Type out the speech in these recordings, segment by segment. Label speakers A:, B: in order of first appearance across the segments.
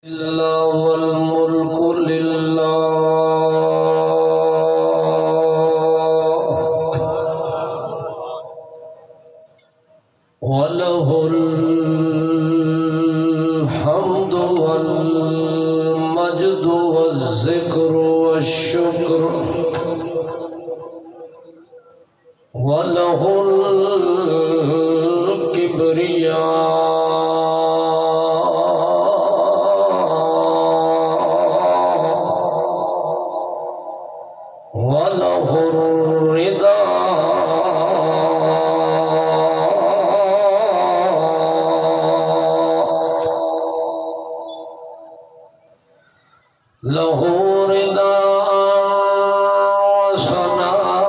A: لله والملك لله وله الحمد والمجد والذكر والشكر وله الكبرياء وله الرضا له رضا وثناء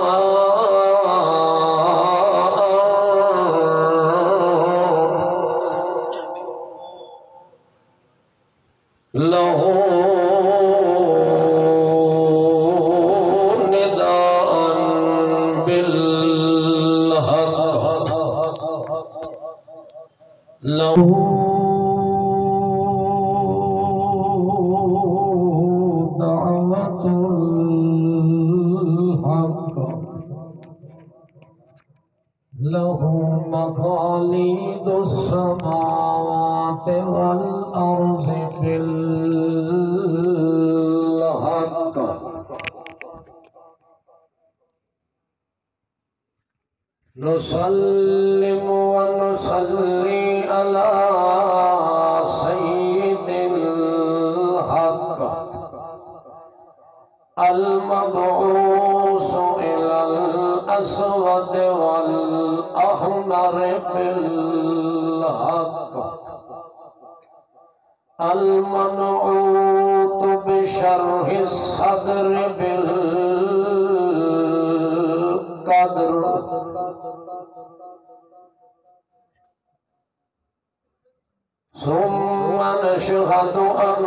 A: له نداء بالحق له دعوة الحق له مقاليد السماوات والأرض بالحق نسلم ونصلي على سيد الحق المبعوث إلى الأسود والأحمر بالحق المنعوت بشرح الصدر بالقدر ثم نشهد أن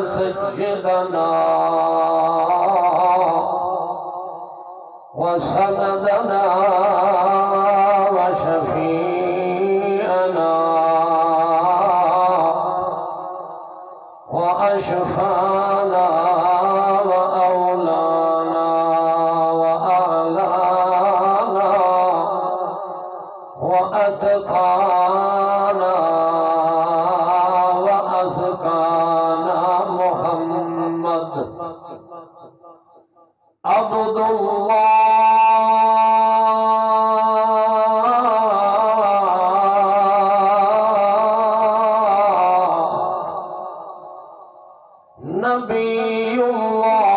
A: سيدنا وسندنا وشفيعنا وأشفانا وأولانا وأعلانا وأتقانا وأزكانا محمد عبد الله نبي الله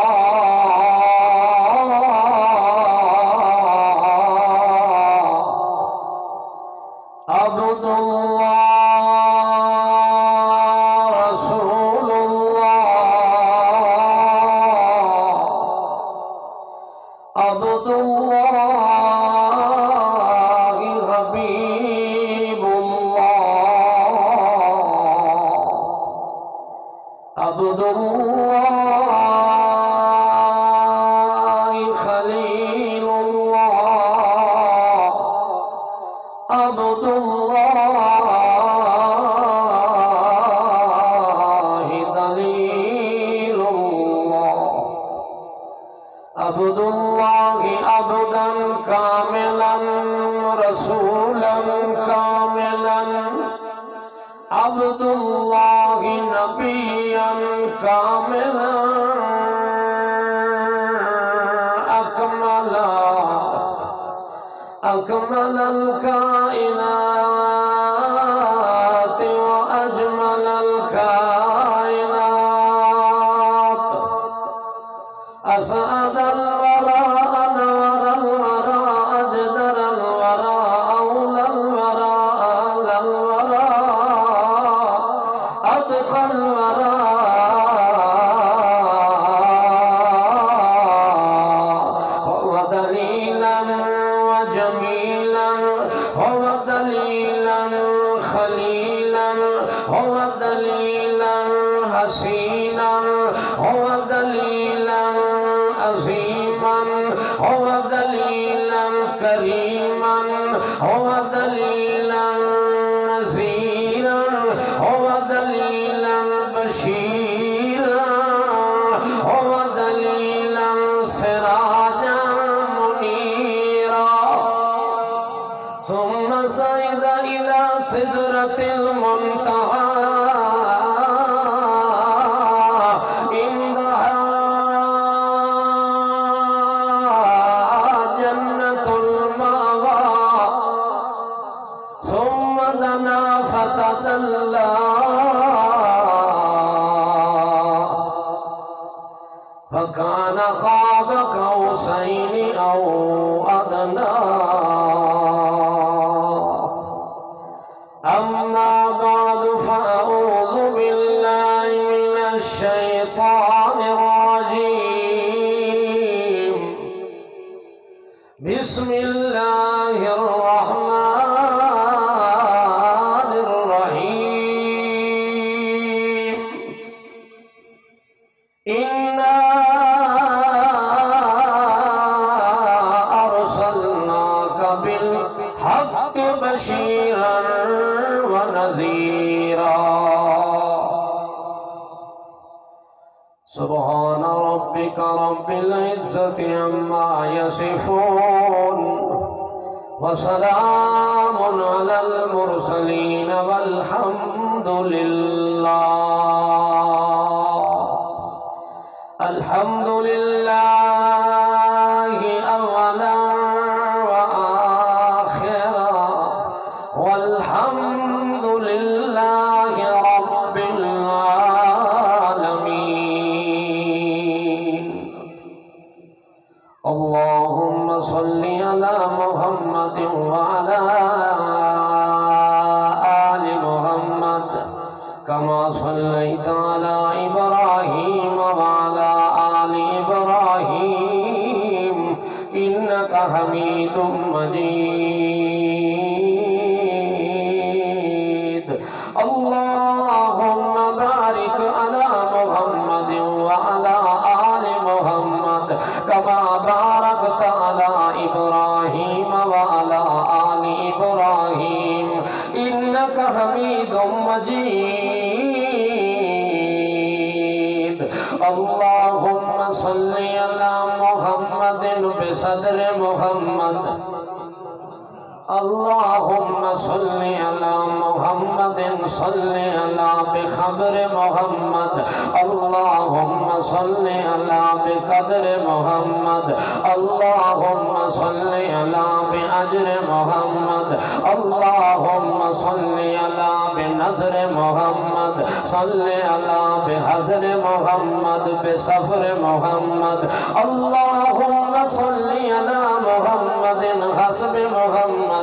A: عبد الله رسول الله عبد الله حبيب الله عبد الله خليل الله عبد الله دليل الله عبد الله عبدا كاملا رسولا كاملا عبد الله نبيا كاملا أكمل الكائنات وأجمل الكائنات أسعد الورى أنور الورى أجدر الورى أولى الورى أعلى الورى أتقى الورى هو دليلا وجميلا هو دليلا خليلا هو دليلا حسينا هو دليلا عظيما هو دليلا كريما هو دليلا نذيرا সিদরাতিল মুনতাহা فكان قاب قوسين أو أدنى أما بعد فأعوذ بالله من الشيطان الرجيم بسم الله الرحمن الرحيم إنا أرسلناك بالحق بشيرا ونذيرا سبحان ربك رب العزة عما يصفون وسلام على المرسلين والحمد لله الحمد لله أولا وآخرا والحمد لله رب العالمين اللهم صل على محمد وعلى آل محمد كما صليت على إبراهيم وعلى آل إبراهيم إنك حميد مجيد اللهم بارك على محمد وعلى آل محمد كما باركت على إبراهيم وعلى آل إبراهيم إنك حميد مجيد اللهم صل على محمد بصدر محمد اللهم صل على محمد صل على بخبر محمد اللهم صل على بقدر محمد اللهم صل على بأجر محمد اللهم صل على بنظر محمد صل على بحضر محمد بسفر محمد اللهم صل على محمد حسب محمد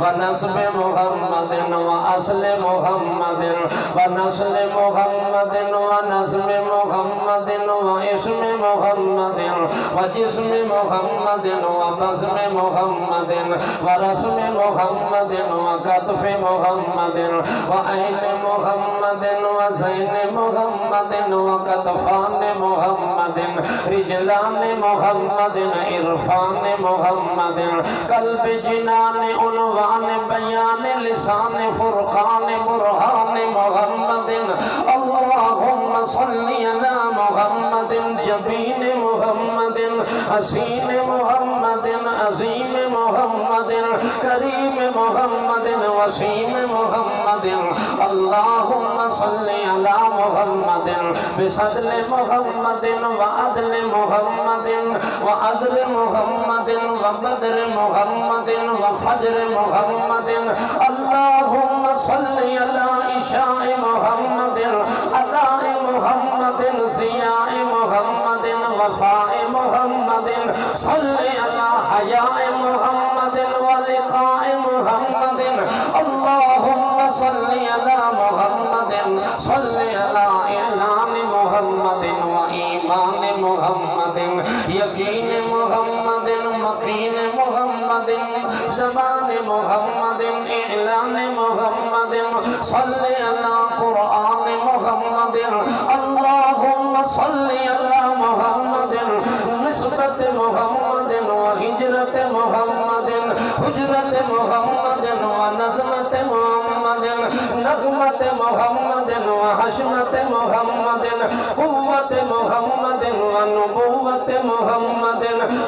A: ونسب محمد وأصل محمد ونسل محمد ونسب محمد واسم محمد وجسم محمد وبسم محمد ورسم محمد وكتف محمد وعين محمد وزين محمد وكتفان محمد رجلان محمد عرفان محمد قلب جنان عنوان بيان لسان فرقان برهان محمد اللهم صل على محمد جبين محمد حسين محمد عظيم محمد كريم محمد وسيم محمد اللهم صل على محمد بصدر محمد وعدل محمد وعزر محمد وبدر محمد وفجر محمد اللهم صل على إشاء محمد أداء محمد زياء محمد وفاء محمد صل على حياء محمد ولقاء محمد اللهم صل على محمد صل على إعلان محمد وإيمان محمد يقين محمد مقين محمد زمان محمد إعلان محمد صل على قرآن محمد اللهم صل على محمد نسبة محمد وهجرة محمد هجرة محمد ونزمة محمد نغمة محمد وحشمة محمد قوة محمد ونبوة محمد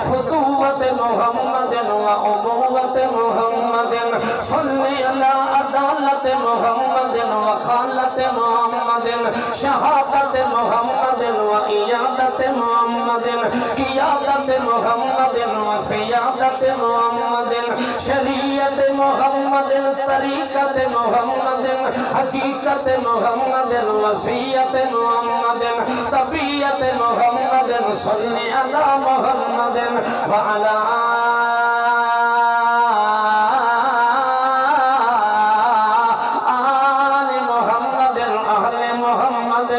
A: فتوة محمد وأبوة محمد صل على عدالة محمد وخالة محمد شهادة محمد وإيادة محمد قيادة محمد وسيادة محمد شريعة محمد طريقة محمد حقيقة محمد وصية محمد طبيعة محمد صل على محمد وعلى آل محمد أهل محمد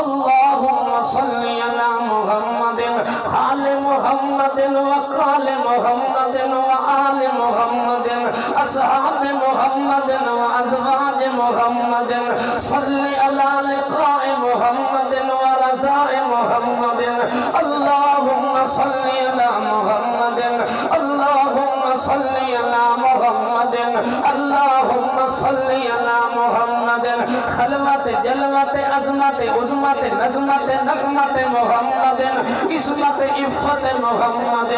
A: اللهم صل على محمد آل محمد وقال محمد وآل محمد أصحاب محمد وأزواج محمد صل على لقاء محمد ورزاء محمد اللهم صل على محمد اللهم صل على محمد اللهم صل على محمد خلوت جلوت عظمت عظمت نظمت نغمت محمد اسمت عفت محمد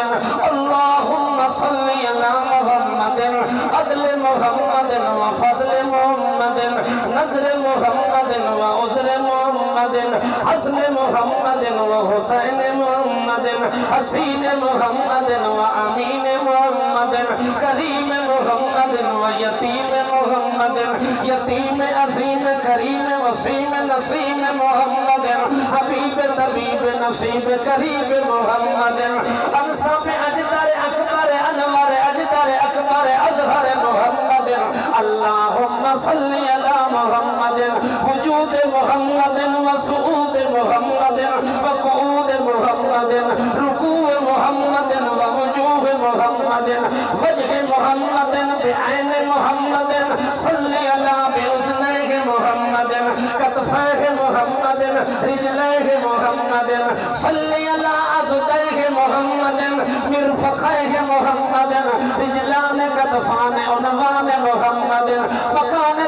A: اللهم صل على محمد عدل محمد وفضل محمد نظر محمد وعذر محمد حسن محمد وحسين محمد حسين محمد وأمين محمد كريم محمد ويتيم محمد يتيم عظيم كريم وسيم نسيم محمد حبيب طبيب نصيب قريب محمد أنصاف أجدار أكبر أنوار أجدار أكبر أزهر محمد اللهم صل على محمد وجود محمد وصعود محمد وقعود محمد ركوع محمد ووجوه محمد وجه محمد بعين محمد صل على بأذنيه محمد كتفيه محمد رجليه محمد صل على عضديه محمد مرفقيه محمد رجلان كتفان عنوان محمد مكان